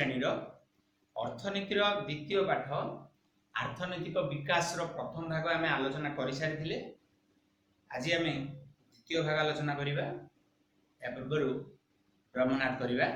ଶ୍ରେଣୀର ଅର୍ଥନୀତିର ଦ୍ୱିତୀୟ ପାଠ ଆର୍ଥନୈତିକ ବିକାଶର ପ୍ରଥମ ଭାଗ ଆମେ ଆଲୋଚନା କରିସାରିଥିଲେ। ଆଜି ଆମେ ଦ୍ୱିତୀୟ ଭାଗ ଆଲୋଚନା କରିବା। ଏହା ପୂର୍ବରୁ ବ୍ରହ୍ମନାଥ କରିବା।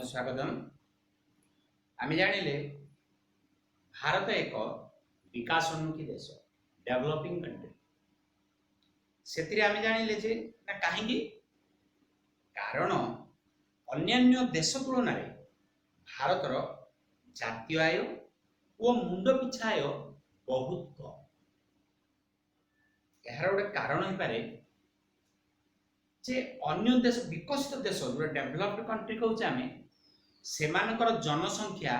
स्वागतम। आमे जानिले भारत एक विकासोन्मुखी देश, डेवलपिंग कंट्री। सेतिरे आमे जानिले जे ना काहेकि कारण अन्यान्य देश तुलन में भारतर जातीय आय और मुंड पिछा आय बहुत कम। यार गोटे कारण ही पारे जे अन्य देश विकसित देश जो डेवलप्ड कंट्री कहूचे आमे सेमानकर जनसंख्या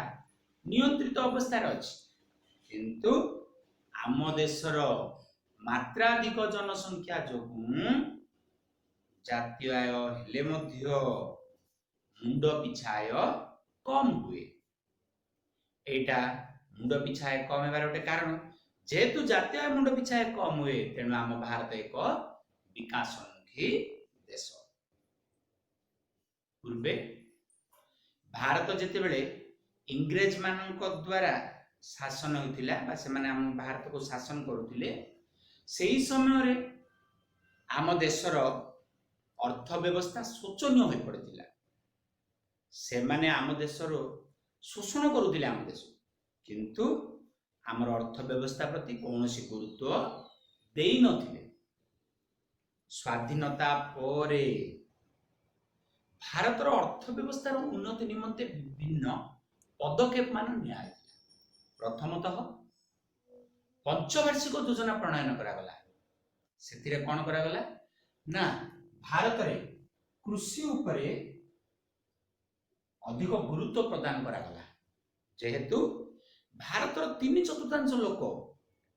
नियंत्रित अवस्था अच्छी, किंतु आम देशर मात्राधिक जनसंख्या जो जातीय आय हेले मध्य मुंड पिछा आय कम हुए। एटा मुंड पिछा आय कम हेबार गोटे कारण, जेहेतु जातीय आय मुंड पिछा आय कम हुए तेणु आम भारत एक विकासोन्मुखी देश। पूर्वे भारत जेतेबेले इंग्रेज मानक द्वारा शासन होतिला बा से माने हम भारत को शासन करुतिले, सेही समय रे आम देशर अर्थव्यवस्था शोचनीय हो पड़तिला। से माने आम देशर शोषण करुतिले आम देश, किंतु आमर अर्थव्यवस्था प्रति कौनसी गुरुत्व देई नथिले। स्वाधीनता परे भारतर अर्थव्यवस्थार उन्नति निमंते विभिन्न पदक्षेप मान निया। प्रथमतः पंचवार्षिक योजना प्रणयन करागला। सेतिरे कोन करागला ना भारत रे कृषि उपरे अधिक गुरुत्व प्रदान करागला। जेहेतु भारतर 3/4 लोक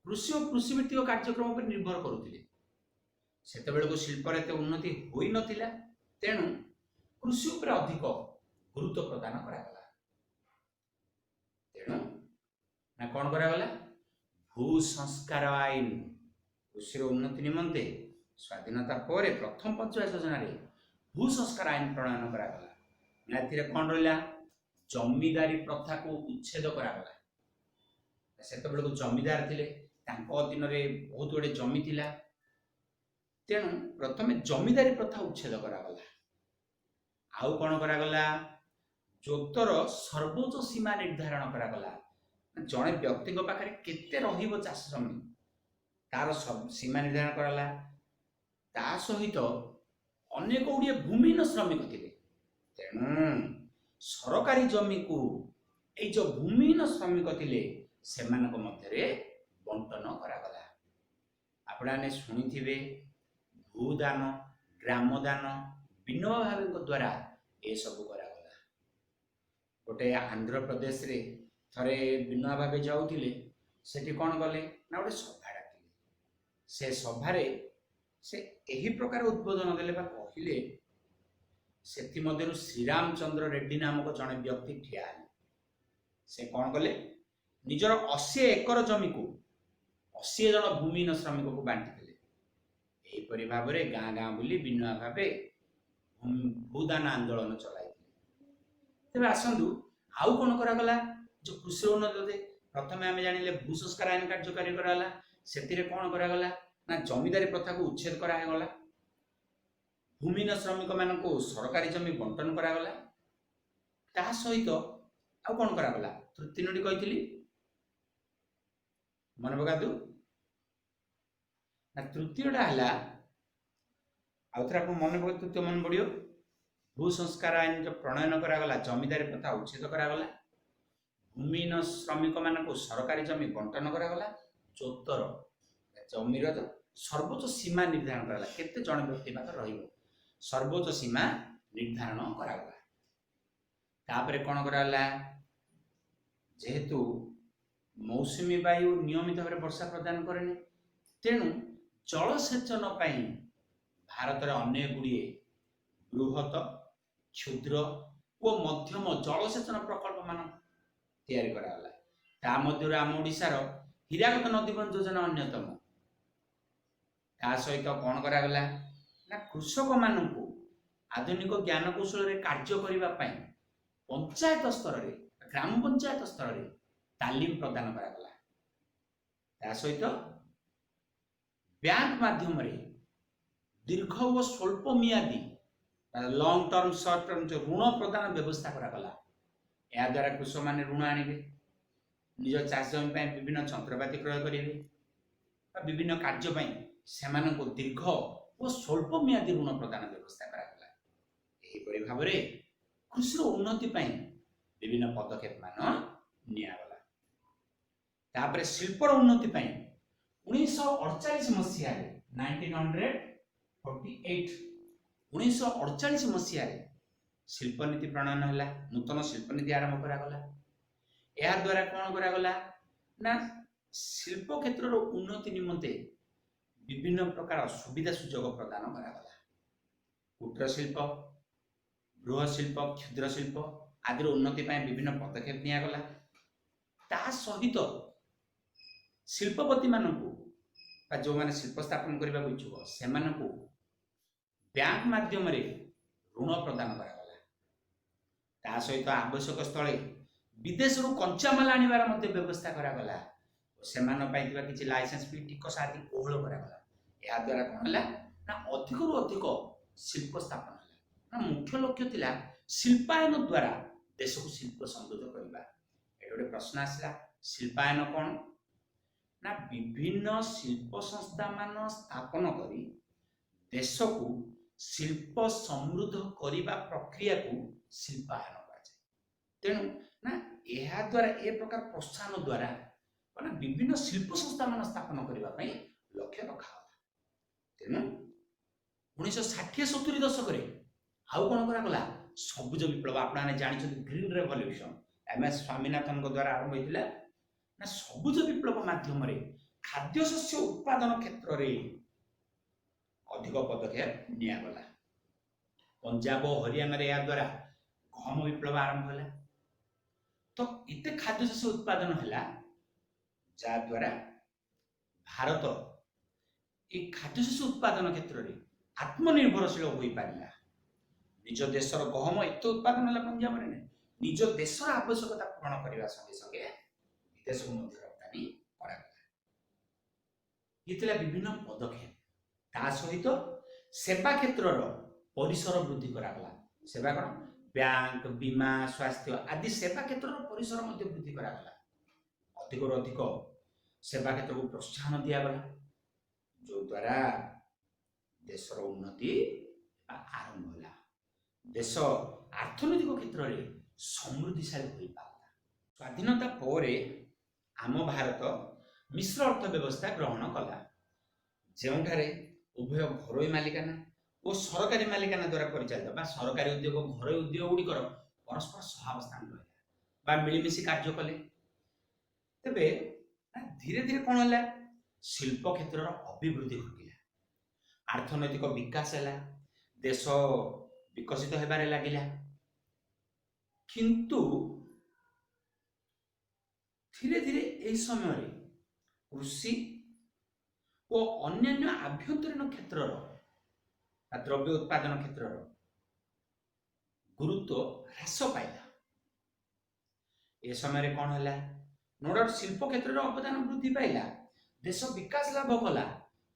कृषि और कृषिभित्तिक कार्यक्रम पर निर्भर करुथिले, सेतेबेले को शिल्पर एते उन्नति होई नथिला, तेणु कृषि उपरे अधिक गुरुत्व प्रदान करागला। तेणु ना कौन करागला भू संस्कार आईन कृषि उन्नति निमंते स्वाधीनता परे प्रथम पंचवार्षिक योजना रे भू संस्कार आईन प्रणयन करागला। याथिरे कौन रहिला जमीदारी प्रथा को उच्छेद करागला। सेतेबेले को जमीदार थिले, तांको अधीन रे बहुत गुडे जमी थिला, तेणु प्रथमे जमीदारी प्रथा उच्छेद करागला। आउ कौन करागला जोतर सर्वोच्च सीमा निर्धारण करागला। जड़े व्यक्ति पाखे केते रहिबो चाष जमी तार सीमा निर्धारण कराला। ता सहित अनेक गुड़िए भूमिहीन श्रमिक थिले, तेणु सरकारी जमी को ए जो भूमिहीन श्रमिक थिले सेमानक मध्यरे बंटन करागला। आपने शुणिथिबे भूदान ग्रामदान विनोबा भावे द्वारा ए सब करागला। गोटे आंध्र प्रदेश रे थरे विनोबा भावे जाउथिले, सेठी कोन गले ना गोटे सभा डाकिले। से सभारे से एही प्रकार उद्बोधन देले बा कहिले, सेति मध्यरु श्रीरामचंद्र रेड्डी नामक जने व्यक्ति ठिया आले। से कोन गले निजर 80 एकर जमी को 80 जन भूमिहीन श्रमिक को बांटी देले। एही परि भाबरे गाँ गाँ बुली विनोबा भावे भूदान आंदोलन चलाई। तेबे आसंदु आउ कोन करागला जो कृषि उन्नति प्रथमे आमे जानिले भू संस्कार आईन कार्यकारी कराला। सेतिरे कोन करागला ना जमीदारी प्रथा को उच्छेद करागला। भूमिहीन श्रमिक मान को सरकारी जमी बंटन करागला। ता सहित आउ कोन करागला तीनोटी कहितली मन पकादु ना तृतीयटा हला आउथरा आप मन पक तृतीय मन पड़ियो भू संस्कार आईन जो प्रणयन करागला, जमीदारी प्रथा उच्छेद करागला, भूमिहीन श्रमिक मान को सरकारी जमी बंटन करागला, चौथर जमीर ସର୍ବୋଚ୍ଚ ସୀମା ନିର୍ଦ୍ଧାରଣ କରାଗଲା କେତେ ଜଣ ବ୍ୟକ୍ତି ପାଖରେ ରହିବ ସର୍ବୋଚ୍ଚ ସୀମା ନିର୍ଦ୍ଧାରଣ କରାଗଲା। ତାପରେ କ'ଣ କରାଗଲା ଯେହେତୁ ମୌସୁମୀ ବାୟୁ ନିୟମିତ ଭାବରେ ବର୍ଷା ପ୍ରଦାନ କରେନି ତେଣୁ ଜଳସେଚନ ପାଇଁ ଭାରତରେ ଅନେକ ଗୁଡ଼ିଏ ବୃହତ କ୍ଷୁଦ୍ର ଓ ମଧ୍ୟମ ଜଳସେଚନ ପ୍ରକଳ୍ପ ମାନ ତିଆରି କରାଗଲା। ତା ମଧ୍ୟରୁ ଆମ ଓଡ଼ିଶାର ହୀରାକୁଦ ନଦୀବନ୍ଧ ଯୋଜନା ଅନ୍ୟତମ। ତା ସହିତ କ'ଣ କରାଗଲା ନା କୃଷକମାନଙ୍କୁ ଆଧୁନିକ ଜ୍ଞାନ କୌଶଳରେ କାର୍ଯ୍ୟ କରିବା ପାଇଁ ପଞ୍ଚାୟତ ସ୍ତରରେ ଗ୍ରାମ ପଞ୍ଚାୟତ ସ୍ତରରେ ତାଲିମ ପ୍ରଦାନ କରାଗଲା। ତା ସହିତ ବ୍ୟାଙ୍କ ମାଧ୍ୟମରେ ଦୀର୍ଘ ଓ ସ୍ୱଳ୍ପ ମିଆଦୀ ଲଙ୍ଗ ଟର୍ମ ସର୍ଟ ଟର୍ମ ଋଣ ପ୍ରଦାନ ବ୍ୟବସ୍ଥା କରାଗଲା। ଏହା ଦ୍ୱାରା କୃଷକମାନେ ଋଣ ଆଣିବେ, ନିଜ ଚାଷ ଜମି ପାଇଁ ବିଭିନ୍ନ ଯନ୍ତ୍ରପାତି କ୍ରୟ କରିବେ ବା ବିଭିନ୍ନ କାର୍ଯ୍ୟ ପାଇଁ ସେମାନଙ୍କୁ ଦୀର୍ଘ ଓ ସ୍ୱଳ୍ପ ମିଆଦୀ ଋଣ ପ୍ରଦାନ ବ୍ୟବସ୍ଥା କରାଗଲା। ଏହିପରି ଭାବରେ କୃଷିର ଉନ୍ନତି ପାଇଁ ବିଭିନ୍ନ ପଦକ୍ଷେପ ମାନ ନିଆଗଲା। ତାପରେ ଶିଳ୍ପର ଉନ୍ନତି ପାଇଁ 1948 ମସିହାରେ 1948 ମସିହାରେ ଶିଳ୍ପନୀତି ପ୍ରଣୟନ ହେଲା। ନୂତନ ଶିଳ୍ପନୀତି ଆରମ୍ଭ କରାଗଲା। ଏହା ଦ୍ୱାରା କ'ଣ କରାଗଲା ନା ଶିଳ୍ପ କ୍ଷେତ୍ରର ଉନ୍ନତି ନିମନ୍ତେ ବିଭିନ୍ନ ପ୍ରକାର ସୁବିଧା ସୁଯୋଗ ପ୍ରଦାନ କରାଗଲା। କୁଟୀର ଶିଳ୍ପ, ବୃହତ ଶିଳ୍ପ, କ୍ଷୁଦ୍ର ଶିଳ୍ପ ଆଦିର ଉନ୍ନତି ପାଇଁ ବିଭିନ୍ନ ପଦକ୍ଷେପ ନିଆଗଲା। ତା ସହିତ ଶିଳ୍ପପତି ମାନଙ୍କୁ ବା ଯେଉଁମାନେ ଶିଳ୍ପ ସ୍ଥାପନ କରିବାକୁ ଇଚ୍ଛୁକ ସେମାନଙ୍କୁ ବ୍ୟାଙ୍କ ମାଧ୍ୟମରେ ଋଣ ପ୍ରଦାନ କରାଗଲା। ତା ସହିତ ଆବଶ୍ୟକ ସ୍ଥଳେ ବିଦେଶରୁ କଞ୍ଚାମାଲ ଆଣିବାର ମଧ୍ୟ ବ୍ୟବସ୍ଥା କରାଗଲା। ସେମାନଙ୍କ ପାଇଁ ଥିବା କିଛି ଲାଇସେନ୍ସ ଫି ଟିକସ ଆଦି କୋହଳ କରାଗଲା। ଏହା ଦ୍ୱାରା କ'ଣ ହେଲା ନା ଅଧିକରୁ ଅଧିକ ଶିଳ୍ପ ସ୍ଥାପନ ହେଲା। ନା ମୁଖ୍ୟ ଲକ୍ଷ୍ୟ ଥିଲା ଶିଳ୍ପାୟନ ଦ୍ୱାରା ଦେଶକୁ ଶିଳ୍ପ ସମୃଦ୍ଧ କରିବା। ଏଠି ଗୋଟେ ପ୍ରଶ୍ନ ଆସିଲା, ଶିଳ୍ପାୟନ କ'ଣ ନା ବିଭିନ୍ନ ଶିଳ୍ପ ସଂସ୍ଥା ମାନ ସ୍ଥାପନ କରି ଦେଶକୁ ଶିଳ୍ପ ସମୃଦ୍ଧ କରିବା ପ୍ରକ୍ରିୟାକୁ ଶିଳ୍ପାୟନ କୁହାଯାଏ। ତେଣୁ ନା ଏହା ଦ୍ୱାରା ଏ ପ୍ରକାର ପ୍ରୋତ୍ସାହନ ଦ୍ୱାରା ମାନେ ବିଭିନ୍ନ ଶିଳ୍ପ ସଂସ୍ଥା ମାନ ସ୍ଥାପନ କରିବା ପାଇଁ ଲକ୍ଷ୍ୟ ରଖାଗଲା। ତେଣୁ 1960-70 ଦଶକରେ ଆଉ କ'ଣ କରାଗଲା ସବୁଜ ବିପ୍ଳବ। ଆପଣମାନେ ଜାଣିଛନ୍ତି ଗ୍ରୀନ ରେଭଲ୍ୟୁସନ MS ସ୍ୱାମୀନାଥନଙ୍କ ଦ୍ୱାରା ଆରମ୍ଭ ହୋଇଥିଲା। ନା ସବୁଜ ବିପ୍ଳବ ମାଧ୍ୟମରେ ଖାଦ୍ୟଶସ୍ୟ ଉତ୍ପାଦନ କ୍ଷେତ୍ରରେ ଅଧିକ ପଦକ୍ଷେପ ନିଆଗଲା। ପଞ୍ଜାବ ଓ ହରିୟାଣାରେ ଏହା ଦ୍ୱାରା ଗହମ ବିପ୍ଳବ ଆରମ୍ଭ ହେଲା। ତ ଏତେ ଖାଦ୍ୟଶସ୍ୟ ଉତ୍ପାଦନ ହେଲା ଯାହାଦ୍ୱାରା ଭାରତ এই ଖାଦ୍ୟଶସ୍ୟ ଉତ୍ପାଦନ କ୍ଷେତ୍ରରେ ଆତ୍ମନିର୍ଭରଶୀଳ ହୋଇପାରିଲା। ନିଜ ଦେଶର ଗହମ ଏତେ ଉତ୍ପାଦନ ହେଲା ପଞ୍ଜାବରେ ନାହିଁ, ନିଜ ଦେଶର ଆବଶ୍ୟକତା ପୂରଣ କରିବା ସଙ୍ଗେ ସଙ୍ଗେ ବିଦେଶକୁ ମଧ୍ୟ ରପ୍ତାନି କରାଗଲା। ଇଏ ଥିଲା ବିଭିନ୍ନ ପଦକ୍ଷେପ। ତା ସହିତ ସେବା କ୍ଷେତ୍ରର ପରିସର ବୃଦ୍ଧି କରାଗଲା। ସେବା କ'ଣ ବ୍ୟାଙ୍କ, ବୀମା, ସ୍ୱାସ୍ଥ୍ୟ ଆଦି ସେବା କ୍ଷେତ୍ରର ପରିସର ମଧ୍ୟ ବୃଦ୍ଧି କରାଗଲା। ଅଧିକରୁ ଅଧିକ ସେବା କ୍ଷେତ୍ରକୁ ପ୍ରୋତ୍ସାହନ ଦିଆଗଲା, ଯୋଦ୍ୱାରା ଦେଶର ଉନ୍ନତି ଆରମ୍ଭ ହେଲା। ଦେଶ ଅର୍ଥନୈତିକ କ୍ଷେତ୍ରରେ ସମୃଦ୍ଧିଶାଳୀ ହୋଇପାରିଲା। ସ୍ୱାଧୀନତା ପରେ ଆମ ଭାରତ ମିଶ୍ର ଅର୍ଥ ବ୍ୟବସ୍ଥା ଗ୍ରହଣ କଲା, ଯେଉଁଠାରେ ଉଭୟ ଘରୋଇ ମାଲିକାନା ଓ ସରକାରୀ ମାଲିକାନା ଦ୍ୱାରା ପରିଚାଳିତ ବା ସରକାରୀ ଉଦ୍ୟୋଗ ଘରୋଇ ଉଦ୍ୟୋଗ ଗୁଡ଼ିକର ପରସ୍ପର ସହାବସ୍ଥାନ ରହିଲା ବା ମିଳିମିଶି କାର୍ଯ୍ୟ କଲେ। ତେବେ ଧୀରେ ଧୀରେ କ'ଣ ହେଲା ଶିଳ୍ପ କ୍ଷେତ୍ରର ଅଭିବୃଦ୍ଧି ଘଟିଲା, ଅର୍ଥନୈତିକ ବିକାଶ ହେଲା, ଦେଶ ବିକଶିତ ହେବାରେ ଲାଗିଲା। କିନ୍ତୁ ଧୀରେ ଧୀରେ ଏହି ସମୟରେ କୃଷି ଓ ଅନ୍ୟାନ୍ୟ ଆଭ୍ୟନ୍ତରୀଣ କ୍ଷେତ୍ରର ଦ୍ରବ୍ୟ ଉତ୍ପାଦନ କ୍ଷେତ୍ରର ଗୁରୁତ୍ୱ ହ୍ରାସ ପାଇଲା। ଏ ସମୟରେ କ'ଣ ହେଲା नो डाउट शिल्प क्षेत्र में अवदान वृद्धि पाइला, देश विकास लाभ कला,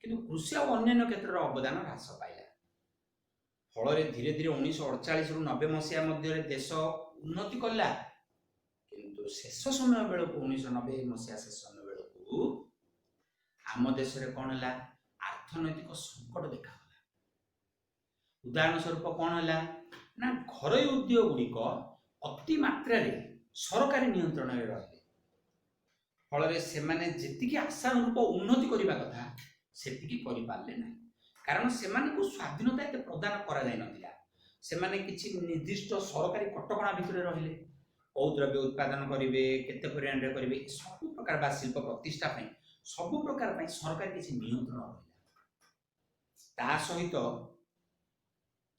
किंतु कृषि और अन्य क्षेत्र में अवदान ह्रास पाइला। फल धीरे धीरे 1948 रु 90 मसीहा मध्य देश उन्नति कला, किंतु शेष समय बेल को 1990 मसीहा शेष समय बेल को आम देश में कौन है अर्थनैतिक संकट देखा। उदाहरण स्वरूप कौन है ना घरोई उद्योग गुड़िक अति मात्रा सरकारी नियंत्रण में रहे, फल से आशानुरूप उन्नति करने कथा ସେତିକି କରିପାରିଲେ ନାହିଁ। କାରଣ ସେମାନଙ୍କୁ ସ୍ୱାଧୀନତା ଏତେ ପ୍ରଦାନ କରାଯାଇନଥିଲା। ସେମାନେ କିଛି ନିର୍ଦ୍ଦିଷ୍ଟ ସରକାରୀ କଟକଣା ଭିତରେ ରହିଲେ। କୋଉ ଦ୍ରବ୍ୟ ଉତ୍ପାଦନ କରିବେ, କେତେ ପରିମାଣରେ କରିବେ, ସବୁ ପ୍ରକାର ବା ଶିଳ୍ପ ପ୍ରତିଷ୍ଠା ପାଇଁ ସବୁ ପ୍ରକାର ପାଇଁ ସରକାରୀ କିଛି ନିୟନ୍ତ୍ରଣ ରହିଲା। ତା ସହିତ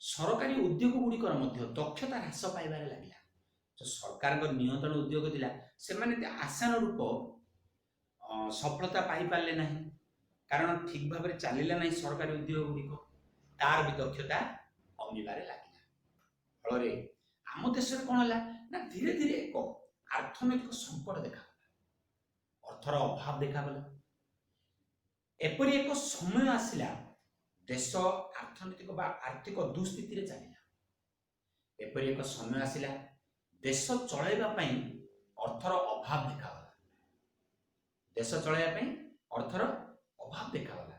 ସରକାରୀ ଉଦ୍ୟୋଗ ଗୁଡ଼ିକର ମଧ୍ୟ ଦକ୍ଷତା ହ୍ରାସ ପାଇବାରେ ଲାଗିଲା। ସରକାରଙ୍କ ନିୟନ୍ତ୍ରଣ ଉଦ୍ୟୋଗ ଥିଲା, ସେମାନେ ଆଶାନୁରୂପ ସଫଳତା ପାଇପାରିଲେ ନାହିଁ, କାରଣ ଠିକ୍ ଭାବରେ ଚାଲିଲା ନାହିଁ ସରକାରୀ ଉଦ୍ୟୋଗ ଗୁଡ଼ିକ, ତାର ବି ଦକ୍ଷତା କମିବାରେ ଲାଗିଲା। ଫଳରେ ଆମ ଦେଶରେ କ'ଣ ହେଲା ନା ଧୀରେ ଧୀରେ ଏକ ଅର୍ଥନୈତିକ ସଙ୍କଟ ଦେଖାଗଲା, ଅର୍ଥର ଅଭାବ ଦେଖାଗଲା। ଏପରି ଏକ ସମୟ ଆସିଲା ଦେଶ ଅର୍ଥନୈତିକ ବା ଆର୍ଥିକ ଦୁଃସ୍ଥିତିରେ ଚାଲିଲା। ଏପରି ଏକ ସମୟ ଆସିଲା ଦେଶ ଚଳାଇବା ପାଇଁ ଅର୍ଥର ଅଭାବ ଦେଖାଗଲା। ଦେଶ ଚଳାଇବା ପାଇଁ ଅର୍ଥର ଅଭାବ ଦେଖାଗଲା।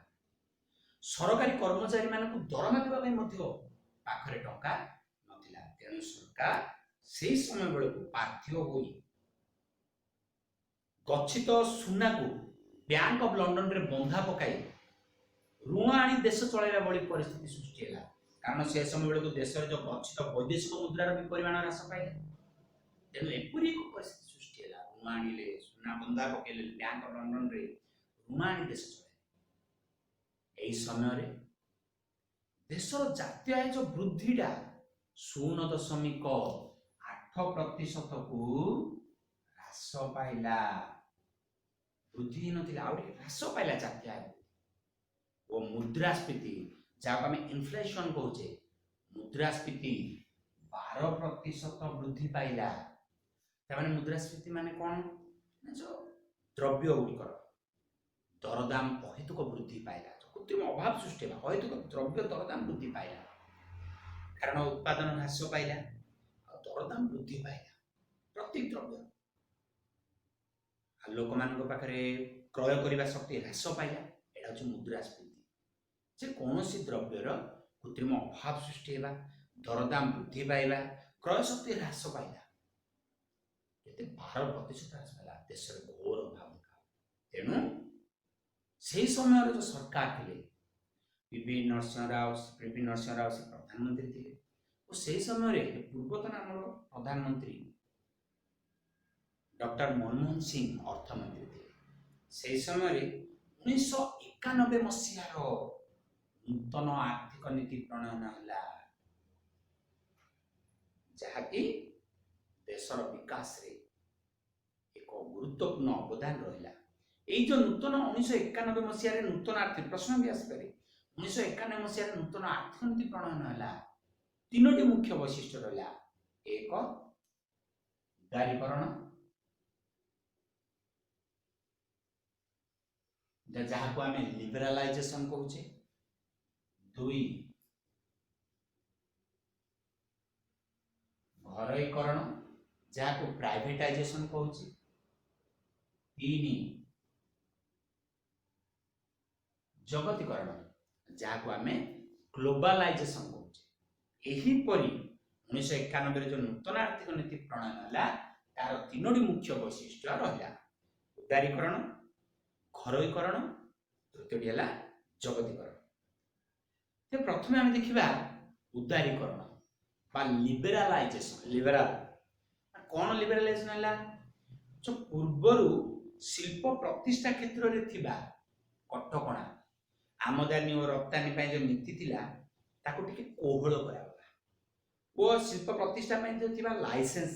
ସରକାରୀ କର୍ମଚାରୀ ମାନଙ୍କୁ ଦରମା ଦେବା ପାଇଁ ମଧ୍ୟ ପାଖରେ ଟଙ୍କା ନଥିଲା। ତେଣୁ ସରକାର ସେହି ସମୟ ବେଳକୁ ବାଧ୍ୟ ହୋଇ ଗଚ୍ଛିତ ସୁନାକୁ ବ୍ୟାଙ୍କ ଅଫ୍ ଲଣ୍ଡନରେ ବନ୍ଧା ପକାଇ ଋଣ ଆଣି ଦେଶ ଚଳାଇବା ଭଳି ପରିସ୍ଥିତି ସୃଷ୍ଟି ହେଲା। କାରଣ ସେ ସମୟ ବେଳକୁ ଦେଶରେ ଯେଉଁ ଗଚ୍ଛିତ ବୈଦେଶିକ ମୁଦ୍ରାର ବି ପରିମାଣ ହ୍ରାସ ପାଇଲା। ତେଣୁ ଏପରି ଏକ ପରିସ୍ଥିତି ସୃଷ୍ଟି ହେଲା, ଋଣ ଆଣିଲେ, ସୁନା ବନ୍ଧା ପକାଇଲେ, ବ୍ୟାଙ୍କ ଅଫ୍ ଲଣ୍ଡନରେ ଋଣ ଆଣି ଦେଶ ଚଳାଇଲେ। ଏହି ସମୟରେ ଦେଶର ଜାତୀୟ ଆୟ ଯେଉଁ ବୃଦ୍ଧିଟା 0.8%କୁ ହ୍ରାସ ପାଇଲା। ବୃଦ୍ଧି ନଥିଲା, ଆଉ ଟିକେ ହ୍ରାସ ପାଇଲା ଜାତୀୟ ଆୟ। ଓ ମୁଦ୍ରାସ୍ଫୀତି, ଯାହାକୁ ଆମେ ଇନଫ୍ଲେସନ କହୁଛେ, ମୁଦ୍ରାସ୍ଫୀତି 12% ବୃଦ୍ଧି ପାଇଲା। ତାମାନେ ମୁଦ୍ରାସ୍ଫୀତି ମାନେ କ'ଣ ନା ଯେଉଁ ଦ୍ରବ୍ୟ ଗୁଡ଼ିକର ଦରଦାମ ଅହେତୁକ ବୃଦ୍ଧି ପାଇଲା, କୃତ୍ରିମ ଅଭାବ ସୃଷ୍ଟି ହେଲା, ଅହେତୁକ ଦ୍ରବ୍ୟ ଦରଦାମ ବୃଦ୍ଧି ପାଇଲା। କାରଣ ଉତ୍ପାଦନ ହ୍ରାସ ପାଇଲା ଆଉ ଦରଦାମ ବୃଦ୍ଧି ପାଇଲା ପ୍ରତ୍ୟେକ ଦ୍ରବ୍ୟ। ଆଉ ଲୋକମାନଙ୍କ ପାଖରେ କ୍ରୟ କରିବା ଶକ୍ତି ହ୍ରାସ ପାଇଲା। ଏଇଟା ହେଉଛି ମୁଦ୍ରାସ୍ଫୀତି। ଯେ କୌଣସି ଦ୍ରବ୍ୟର କୃତ୍ରିମ ଅଭାବ ସୃଷ୍ଟି ହେବା, ଦରଦାମ ବୃଦ୍ଧି ପାଇବା, କ୍ରୟ ଶକ୍ତି ହ୍ରାସ ପାଇଲା। କେତେ 12% ହ୍ରାସ ପାଇଲା, ଦେଶରେ ଘୋର ଅଭାବ ଦେଖା। ତେଣୁ ସେହି ସମୟରେ ଯେଉଁ ସରକାର ଥିଲେ, ପିଭି ନରସିଂହ ରାଓ ସେ ପ୍ରଧାନମନ୍ତ୍ରୀ ଥିଲେ। ଓ ସେହି ସମୟରେ ପୂର୍ବତନ ଆମର ପ୍ରଧାନମନ୍ତ୍ରୀ ଡକ୍ଟର ମନମୋହନ ସିଂ ଅର୍ଥମନ୍ତ୍ରୀ ଥିଲେ। ସେହି ସମୟରେ 1991 ମସିହାର ନୂତନ ଆର୍ଥିକ ନୀତି ପ୍ରଣୟନ ହେଲା, ଯାହାକି ଦେଶର ବିକାଶରେ ଏକ ଗୁରୁତ୍ୱପୂର୍ଣ୍ଣ ଅବଦାନ ରହିଲା। ଏଇ ଯେଉଁ ନୂତନ 1991 ମସିହାରେ ନୂତନ ଆର୍ଥିକ ପ୍ରଶ୍ନ ବି ଆସିପାରେ, 1991 ମସିହାରେ ନୂତନ ଆର୍ଥିକ ନୀତି ପ୍ରଣୟନ ହେଲା। 3ଟି ମୁଖ୍ୟ ବୈଶିଷ୍ଟ୍ୟ ରହିଲା। 1, ଉଦାରୀକରଣ, ଯାହାକୁ ଆମେ ଲିବରାଲାଇଜେସନ କହୁଛେ। 2, ଘରୋଇକରଣ, ଯାହାକୁ ପ୍ରାଇଭେଟାଇଜେସନ କହୁଛେ। 3, ଜଗତୀକରଣ, ଯାହାକୁ ଆମେ ଗ୍ଲୋବାଲାଇଜେସନ କହୁଛେ। ଏହିପରି 1991ରେ ଯେଉଁ ନୂତନ ଆର୍ଥିକ ନୀତି ପ୍ରଣୟନ ହେଲା, ତାର 3ଟି ମୁଖ୍ୟ ବୈଶିଷ୍ଟ୍ୟ ରହିଲା। ଉଦାରୀକରଣ, ଘରୋଇକରଣ, ତୃତୀୟଟି ହେଲା ଜଗତୀକରଣ। ପ୍ରଥମେ ଆମେ ଦେଖିବା ଉଦାରୀକରଣ ବା ଲିବରାଲାଇଜେସନ। କ'ଣ ଲିବରାଲାଇଜେସନ ହେଲା? ଯେଉଁ ପୂର୍ବରୁ ଶିଳ୍ପ ପ୍ରତିଷ୍ଠା କ୍ଷେତ୍ରରେ ଥିବା କଟକଣା, ଆମଦାନୀ ଓ ରପ୍ତାନି ପାଇଁ ଯେଉଁ ନୀତି ଥିଲା, ତାକୁ ଟିକେ କୋହଳ କରାଗଲା। ଓ ଶିଳ୍ପ ପ୍ରତିଷ୍ଠା ପାଇଁ ଯେଉଁ ଥିବା ଲାଇସେନ୍ସ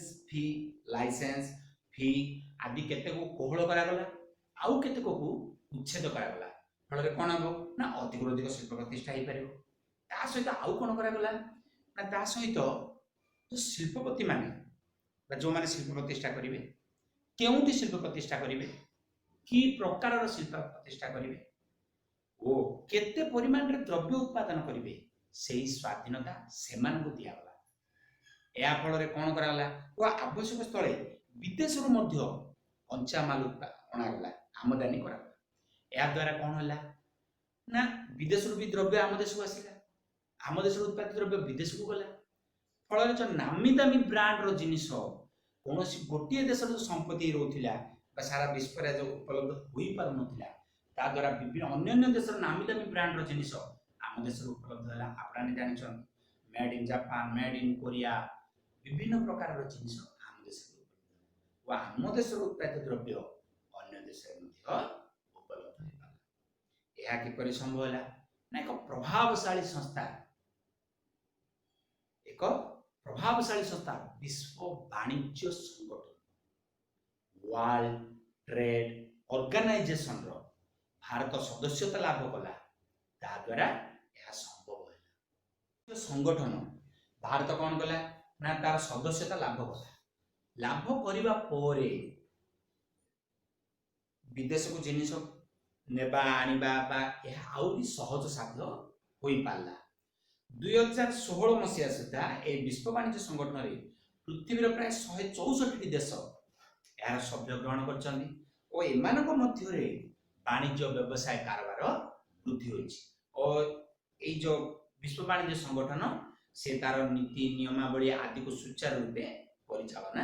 ଫି ଆଦି କେତେକୁ କୋହଳ କରାଗଲା, ଆଉ କେତେକକୁ ଉଚ୍ଛେଦ କରାଗଲା। ଫଳରେ କ'ଣ ହେବ ନା ଅଧିକରୁ ଅଧିକ ଶିଳ୍ପ ପ୍ରତିଷ୍ଠା ହେଇପାରିବ। ତା ସହିତ ଆଉ କ'ଣ କରାଗଲା ନା ତା ସହିତ ଯେଉଁ ଶିଳ୍ପପତି ମାନେ ବା ଯେଉଁମାନେ ଶିଳ୍ପ ପ୍ରତିଷ୍ଠା କରିବେ, କେଉଁଠି ଶିଳ୍ପ ପ୍ରତିଷ୍ଠା କରିବେ, କି ପ୍ରକାରର ଶିଳ୍ପ ପ୍ରତିଷ୍ଠା କରିବେ ଓ କେତେ ପରିମାଣରେ ଦ୍ରବ୍ୟ ଉତ୍ପାଦନ କରିବେ, ସେହି ସ୍ୱାଧୀନତା ସେମାନଙ୍କୁ ଦିଆଗଲା। ଏହା ଫଳରେ କ'ଣ କରାଗଲା ଓ ଆବଶ୍ୟକ ସ୍ଥଳେ ବିଦେଶରୁ ମଧ୍ୟ କଞ୍ଚାମାଲ ଅଣାଗଲା, ଆମଦାନୀ କରାଗଲା। ଏହା ଦ୍ୱାରା କ'ଣ ହେଲା ନା ବିଦେଶରୁ ବି ଦ୍ରବ୍ୟ ଆମ ଦେଶକୁ ଆସିଲା, ଆମ ଦେଶରୁ ଉତ୍ପାଦିତ ଦ୍ରବ୍ୟ ବିଦେଶକୁ ଗଲା। ଫଳରେ ଯେଉଁ ନାମୀ ଦାମୀ ବ୍ରାଣ୍ଡର ଜିନିଷ କୌଣସି ଗୋଟିଏ ଦେଶର ଯେଉଁ ସମ୍ପତ୍ତି ରହୁଥିଲା ବା ସାରା ବିଶ୍ୱରେ ଯେଉଁ ଉପଲବ୍ଧ ହୋଇପାରୁନଥିଲା, ତା द्वारा विभिन्न अन्य देश नामी दामी ब्रांड जिनिस आम देश उपलब्ध है। आपने जान made in Japan, made in Korea, विभिन्न प्रकार जिनिस आम देश उपलब्ध है। आम देश उत्पादित द्रव्य अन्य देश उपलब्ध है। यह किपर संभव है ना? एक प्रभावशाली संस्था विश्व वाणिज्य संगठन वर्ल्ड ट्रेड ऑर्गेनाइजेशन रो भारत सदस्यता लाभ कला द्वारा यह संभव है। संगठन भारत कौन कला ना तार सदस्यता लाभ कला। लाभ करिबा पोरे विदेश को जिनिस नेबा आनिबा बा यह आउरी सहज साध्य होई पाला। 2016 मसीहा सुधा ए विश्व वाणिज्य संगठन रे पृथ्वी प्राय 164 देश यार सभ्य ग्रहण करछन्ती और एमानक मध्य रे वाणिज्य व्यवसाय कारबार वृद्धि होइछि। और ए जो विश्व वाणिज्य संगठन से तार नीति नियमावली आदि को सुचारू रूपे परिचालना